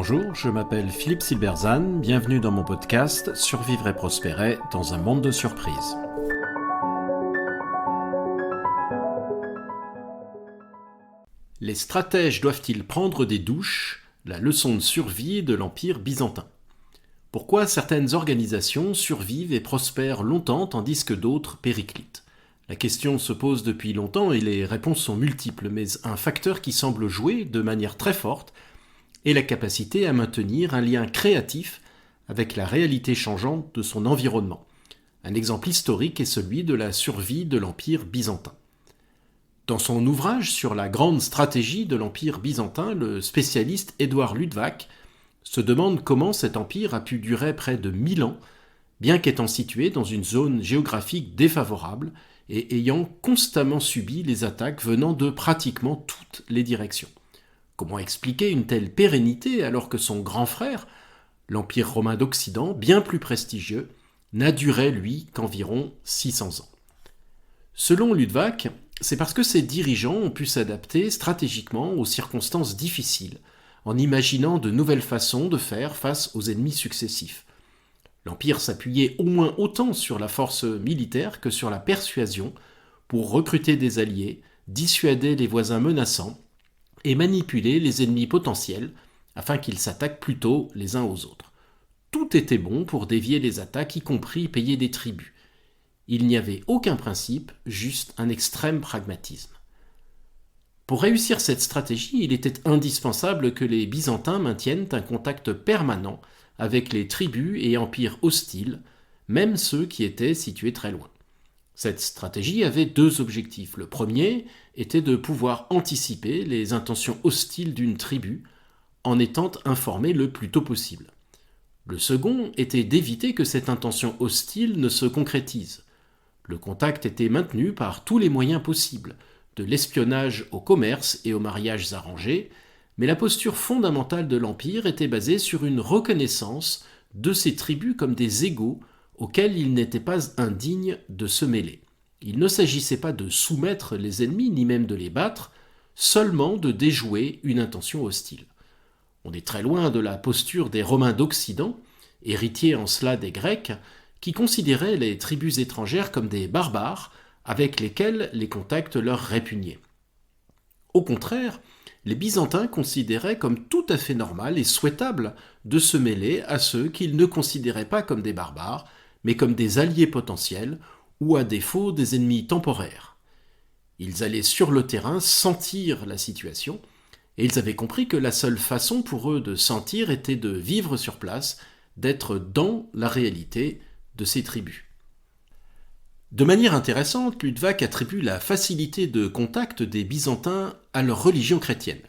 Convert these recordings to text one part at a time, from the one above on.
Bonjour, je m'appelle Philippe Silberzan, bienvenue dans mon podcast Survivre et prospérer dans un monde de surprises. Les stratèges doivent-ils prendre des douches ? La leçon de survie de l'Empire byzantin. Pourquoi certaines organisations survivent et prospèrent longtemps tandis que d'autres périclitent ? La question se pose depuis longtemps et les réponses sont multiples, mais un facteur qui semble jouer de manière très forte est la capacité à maintenir un lien créatif avec la réalité changeante de son environnement. Un exemple historique est celui de la survie de l'Empire byzantin. Dans son ouvrage sur la grande stratégie de l'Empire byzantin, le spécialiste Édouard Luttwak se demande comment cet empire a pu durer près de 1000 ans, bien qu'étant situé dans une zone géographique défavorable et ayant constamment subi les attaques venant de pratiquement toutes les directions. Comment expliquer une telle pérennité alors que son grand frère, l'Empire romain d'Occident, bien plus prestigieux, n'a duré, lui, qu'environ 600 ans ? Selon Luttwak, c'est parce que ses dirigeants ont pu s'adapter stratégiquement aux circonstances difficiles, en imaginant de nouvelles façons de faire face aux ennemis successifs. L'Empire s'appuyait au moins autant sur la force militaire que sur la persuasion pour recruter des alliés, dissuader les voisins menaçants et manipuler les ennemis potentiels afin qu'ils s'attaquent plutôt les uns aux autres. Tout était bon pour dévier les attaques, y compris payer des tributs. Il n'y avait aucun principe, juste un extrême pragmatisme. Pour réussir cette stratégie, il était indispensable que les Byzantins maintiennent un contact permanent avec les tribus et empires hostiles, même ceux qui étaient situés très loin. Cette stratégie avait deux objectifs. Le premier était de pouvoir anticiper les intentions hostiles d'une tribu en étant informé le plus tôt possible. Le second était d'éviter que cette intention hostile ne se concrétise. Le contact était maintenu par tous les moyens possibles, de l'espionnage au commerce et aux mariages arrangés, mais la posture fondamentale de l'Empire était basée sur une reconnaissance de ces tribus comme des égaux auxquels il n'était pas indigne de se mêler. Il ne s'agissait pas de soumettre les ennemis, ni même de les battre, seulement de déjouer une intention hostile. On est très loin de la posture des Romains d'Occident, héritiers en cela des Grecs, qui considéraient les tribus étrangères comme des barbares avec lesquels les contacts leur répugnaient. Au contraire, les Byzantins considéraient comme tout à fait normal et souhaitable de se mêler à ceux qu'ils ne considéraient pas comme des barbares, mais comme des alliés potentiels ou à défaut des ennemis temporaires. Ils allaient sur le terrain sentir la situation et ils avaient compris que la seule façon pour eux de sentir était de vivre sur place, d'être dans la réalité de ces tribus. De manière intéressante, Luttwak attribue la facilité de contact des Byzantins à leur religion chrétienne.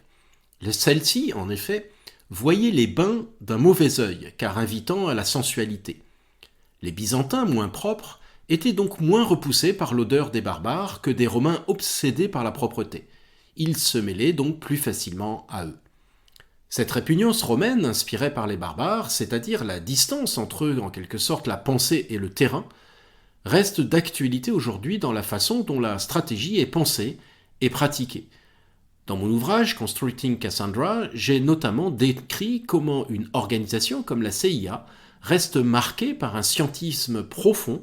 Celle-ci, en effet, voyait les bains d'un mauvais œil, car invitant à la sensualité. Les Byzantins, moins propres, étaient donc moins repoussés par l'odeur des barbares que des Romains obsédés par la propreté. Ils se mêlaient donc plus facilement à eux. Cette répugnance romaine, inspirée par les barbares, c'est-à-dire la distance entre eux, en quelque sorte la pensée et le terrain, reste d'actualité aujourd'hui dans la façon dont la stratégie est pensée et pratiquée. Dans mon ouvrage « Constructing Cassandra », j'ai notamment décrit comment une organisation comme la CIA reste marquée par un scientisme profond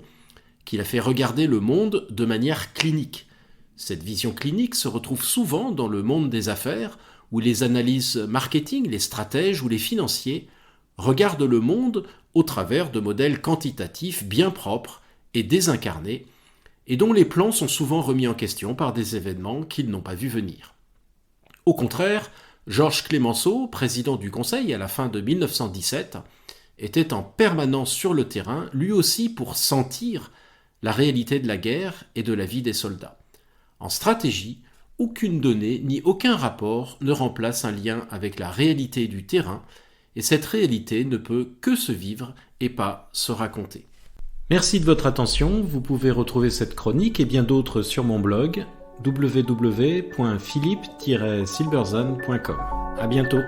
qui la fait regarder le monde de manière clinique. Cette vision clinique se retrouve souvent dans le monde des affaires où les analyses marketing, les stratèges ou les financiers regardent le monde au travers de modèles quantitatifs bien propres et désincarnés, et dont les plans sont souvent remis en question par des événements qu'ils n'ont pas vu venir. Au contraire, Georges Clemenceau, président du Conseil à la fin de 1917, était en permanence sur le terrain, lui aussi pour sentir la réalité de la guerre et de la vie des soldats. En stratégie, aucune donnée ni aucun rapport ne remplace un lien avec la réalité du terrain, et cette réalité ne peut que se vivre et pas se raconter. Merci de votre attention, vous pouvez retrouver cette chronique et bien d'autres sur mon blog www.philippe-silberzan.com. À bientôt.